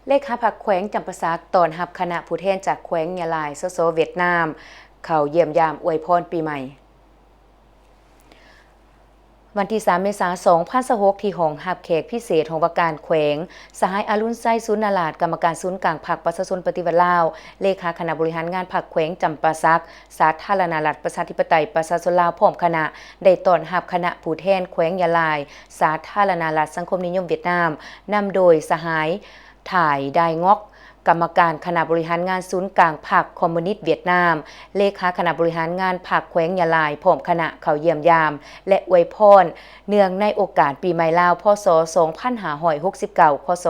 เลขาพรรคแขวงจำปาสักตอนรับคณะผู้แทนจากแขวงยะลายโซเวียดนามเข้าเยี่ยมยามอวยพรปีใหม่วันที่3 เมษายน 2026ที่ห้องรับแขกพิเศษของว่าการแขวงสหายอรุณไส้ศูนย์นาลาดกรรมการศูนย์กลางพรรคประชาชนปฏิวัติลาวเลขาคณะบริหารงานพรรคแขวงจำปาสักสาธารณรัฐประชาธิปไตยประชาชนลาวพร้อมคณะได้ต้อนรับคณะผู้แทนแขวงยะลายสาธารณรัฐสังคมนิยมเวียดนามนำโดยสหายถ่ายไดงอกกรรมการคณะบริหารงานศูนย์กลางพรรคคอมมิวนิสต์เวียดนามเลขาคณะบริหารงานพรรคแขวงยะลายพร้อมคณะเข้าเยี่ยมยามและอวยพรเนื่องในโอกาสปีใหม่ลาวพศ2569 คศ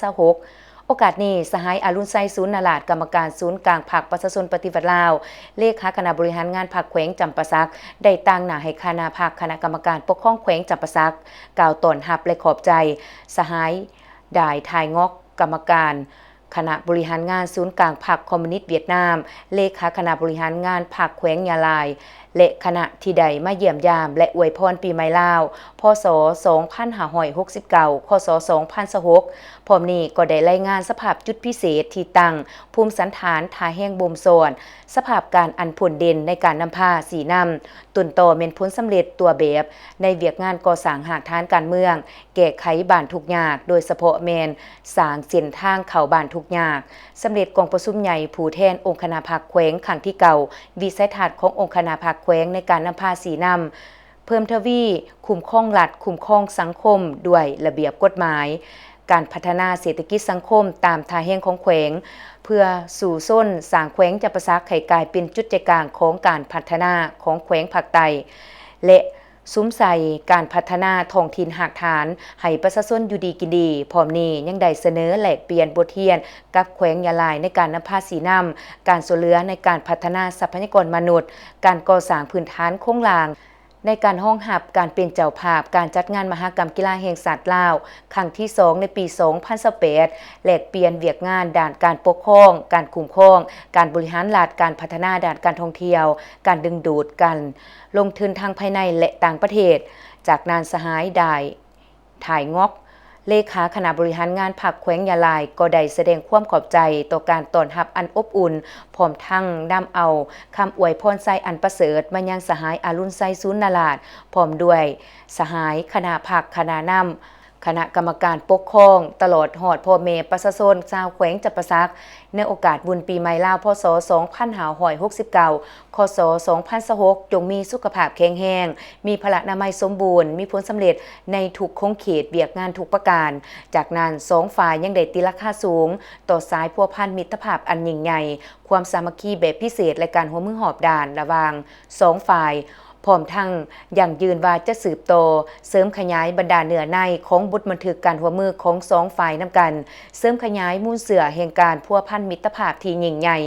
2026โอกาสนี้สหายอรุณไซศูนย์นาลาดกรรมการศูนย์กลางพรรคประชาชนปฏิวัติลาวเลขาคณะบริหารงานพรรคแขวงจำปาสักได้ตั้งหน้าให้คณะพรรคคณะกรรมการปกครองแขวงจำปาสักกล่าวต้อนรับและขอบใจสหายด่ายทายงอกกรรมการคณะบริหารงานศูนย์กลางพรรคคอมมิวนิสต์เวียดนามเลขาคณะบริหารงานพรรคแขวงยะลายและคณะที่ใดมาเยี่ยมยามและอวยพรปีใหม่ลาวพศ2569 คศ2026พร้อมนี้ก็ได้รายงานสภาพจุดพิเศษที่ตั้งภูมิสันฐานทาแห้งบ่มโซนสภาพการอันผลเด่นในการนำพาสีนำตุนต่อเม็นผลสำเร็จตัวแบบในเวียกงานก่อสร้างหากฐานการเมืองแก้ไขบ้านทุกยากโดยเฉพาะแมนสร้างเส้นทางเข้าบ้านทุกยากสำเร็จกองประชุมใหญ่ผู้แทนองค์คณะพรรคแขวงครั้งที่เก่าวิสัยทัศน์ขององค์คณะพรรคแขวงในการนำพาสีนำเพิ่มทวีคุ้มครองรัฐคุ้มครองสังคมด้วยระเบียบกฎหมายการพัฒนาเศรษฐกิจสังคมตามท่าแห่งของแขวงเพื่อสู่ส้นสร้างแขวงจำปาสักให้กลายเป็นจุดใจกลางของการพัฒนาของแขวงภาคใต้และซุ้มใส่การพัฒนาท้องถิ่นหากฐานให้ประชาชนอยู่ดีกินดีพร้อมนี้ยังได้เสนอแลกเปลี่ยนบทเรียนกับแขวงยะลายในการนำพาสีนำการช่วยเหลือในการพัฒนาทรัพยากรมนุษย์การก่อสร้างพื้นฐานโครงสร้างในการห้องหับการเป็นเจ้าภาพการจัดงานมหกรรมกีฬาแห่งชาติลาวครั้งที่2ในปี2028แลกเปลี่ยนเวียกงานด้านการปกครองการคุ้มครองการบริหารรัฐการพัฒนาด้านการท่องเที่ยวการดึงดูดกันลงทุนทางภายในและต่างประเทศจากนานสหายได้ถ่ายงอกเลขาคณะบริหารงานพรรคแขวงยะลายก็ได้แสดงความขอบใจต่อการต้อนรับอันอบอุ่นพร้อมทั้งนำเอาคำอวยพรไซอันประเสริฐมายังสหายอรุณไซศูนย์นาลาดพร้อมด้วยสหายคณะพรรคคณะนำคณะกรรมการปกครองตลอดหอดพ่อแม่ประชาชนชาวแขวงจำปาสักในโอกาสบุญปีใหม่ลาวพศ2569 คศ2026จงมีสุขภาพแข็งแรงมีพละนามัยสมบูรณ์มีผลสำเร็จในทุกโครงเขตเวียกงานทุกประการจากนั้น2ฝ่ายยังได้ตีราคาสูงต่อสายพัวพันมิตรภาพอันยิ่งใหญ่ความสามัคคีแบบพิเศษและการหัวมือหอบด่านระหว่าง2ฝ่ายพร้อมทั้งยังยืนว่าจะสืบโตเสริมขยายบรรดาเนื้อในของบทบันทึกการหัวมือของ2ฝ่ายนำกันเสริมขยายมูลเสือแห่งการพัวพันมิตรภาพที่ยิ่งใหญ่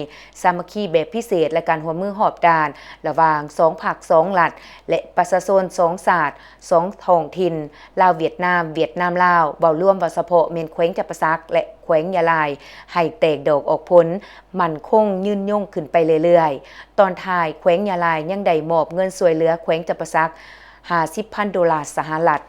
สามัคคีแบบพิเศษและการหัวมือหอบด่านระหว่าง2ภาค2รัฐและประชาชน2ศาสตร์2ท้องถิ่นลาวเวียดนามเวียดนามลาวเว้าร่วมว่าเฉพาะเมนแขวงจำปาสักและแขวงยะลายให้แตกดอกออกผลมั่นคงยืนยงขึ้นไปเรื่อยๆตอนท้ายแขวงยะลายยังได้มอบเงินช่วยเหลือแขวงจำปาสัก$50,000 สหรัฐ